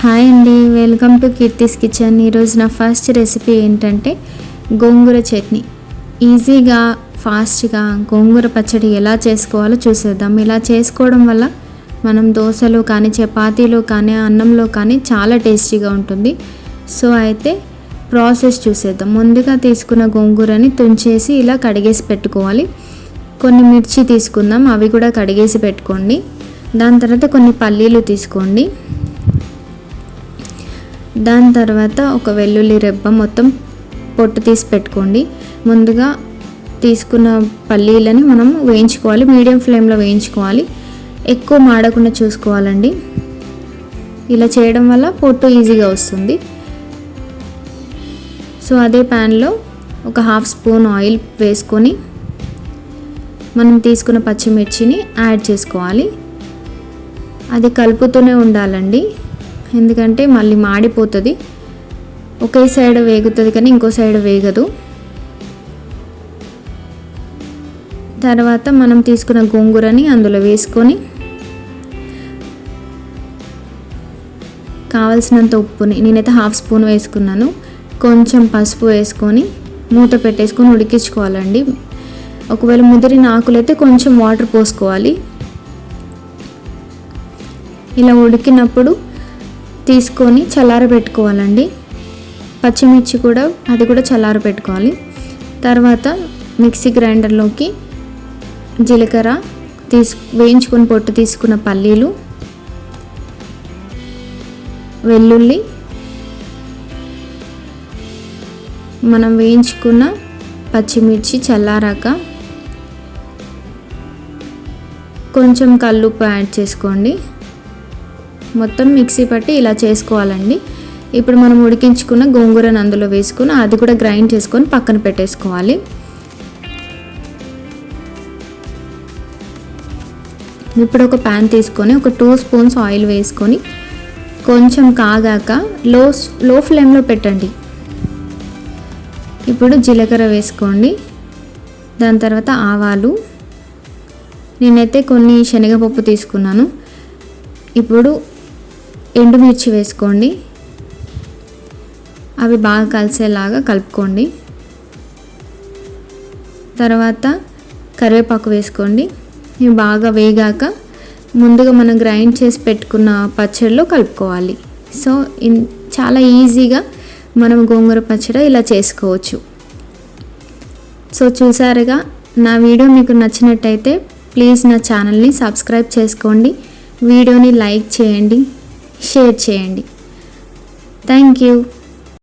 Hi అండి, welcome to Keerthi's kitchen. ఈరోజు నా ఫస్ట్ రెసిపీ ఏంటంటే గోంగూర చట్నీ. ఈజీగా ఫాస్ట్గా గోంగూర పచ్చడి ఎలా చేసుకోవాలో చూసేద్దాం. ఇలా చేసుకోవడం వల్ల మనం దోశలో కానీ చపాతీలో కానీ అన్నంలో కానీ చాలా టేస్టీగా ఉంటుంది. సో అయితే ప్రాసెస్ చూసేద్దాం. ముందుగా తీసుకున్న గోంగూరని తుంచేసి ఇలా కడిగేసి పెట్టుకోవాలి. కొన్ని మిర్చి తీసుకుందాం, అవి కూడా కడిగేసి పెట్టుకోండి. దాని తర్వాత కొన్ని పల్లీలు తీసుకోండి. దాని తర్వాత ఒక వెల్లుల్లి రెబ్బ మొత్తం పొట్టు తీసి పెట్టుకోండి. ముందుగా తీసుకున్న పల్లీలని మనం వేయించుకోవాలి, మీడియం ఫ్లేమ్లో వేయించుకోవాలి. ఎక్కువ మాడకుండా చూసుకోవాలండి. ఇలా చేయడం వల్ల పొట్టు ఈజీగా వస్తుంది. సో అదే ప్యాన్లో ఒక 1/2 స్పూన్ ఆయిల్ వేసుకొని మనం తీసుకున్న పచ్చిమిర్చిని యాడ్ చేసుకోవాలి. అది కలుపుతూనే ఉండాలండి, ఎందుకంటే మళ్ళీ మాడిపోతుంది. ఒకే సైడ్ వేగుతుంది కానీ ఇంకో సైడ్ వేగదు. తర్వాత మనం తీసుకున్న గోంగూరని అందులో వేసుకొని కావలసినంత ఉప్పుని, నేనైతే 1/2 స్పూన్ వేసుకున్నాను, కొంచెం పసుపు వేసుకొని మూత పెట్టేసుకొని ఉడికించుకోవాలండి. ఒకవేళ ముదిరిన ఆకులైతే కొంచెం వాటర్ పోసుకోవాలి. ఇలా ఉడికినప్పుడు తీసుకొని చల్లారబెట్టుకోవాలండి. పచ్చిమిర్చి కూడా అది కూడా చల్లారబెట్టుకోవాలి. తర్వాత మిక్సీ గ్రైండర్లోకి జీలకర్ర వేయించుకొని పొట్టు తీసుకున్న పల్లీలు, వెల్లుల్లి, మనం వేయించుకున్న పచ్చిమిర్చి చల్లారాక కొంచెం కల్లుప్పు యాడ్ చేసుకోండి. మొత్తం మిక్సీ పట్టి ఇలా చేసుకోవాలండి. ఇప్పుడు మనం ఉడికించుకున్న గోంగూరను అందులో వేసుకుని అది కూడా గ్రైండ్ చేసుకొని పక్కన పెట్టేసుకోవాలి. ఇప్పుడు ఒక ప్యాన్ తీసుకొని ఒక 2 స్పూన్స్ ఆయిల్ వేసుకొని కొంచెం కాగాక లో ఫ్లేమ్లో పెట్టండి. ఇప్పుడు జీలకర్ర వేసుకోండి. దాని తర్వాత ఆవాలు, నేనైతే కొన్ని శనగపప్పు తీసుకున్నాను. ఇప్పుడు ఎండుమిర్చి వేసుకోండి, అవి బాగా కలిసేలాగా కలుపుకోండి. తర్వాత కరివేపాకు వేసుకోండి. ఇవి బాగా వేగాక ముందుగా మనం గ్రైండ్ చేసి పెట్టుకున్న పచ్చడిలో కలుపుకోవాలి. సో చాలా ఈజీగా మనం గోంగూర పచ్చడి ఇలా చేసుకోవచ్చు. సో చూసారుగా, నా వీడియో మీకు నచ్చినట్టయితే ప్లీజ్ నా ఛానల్ని సబ్స్క్రైబ్ చేసుకోండి, వీడియోని లైక్ చేయండి, షేర్ చేయండి. Thank you.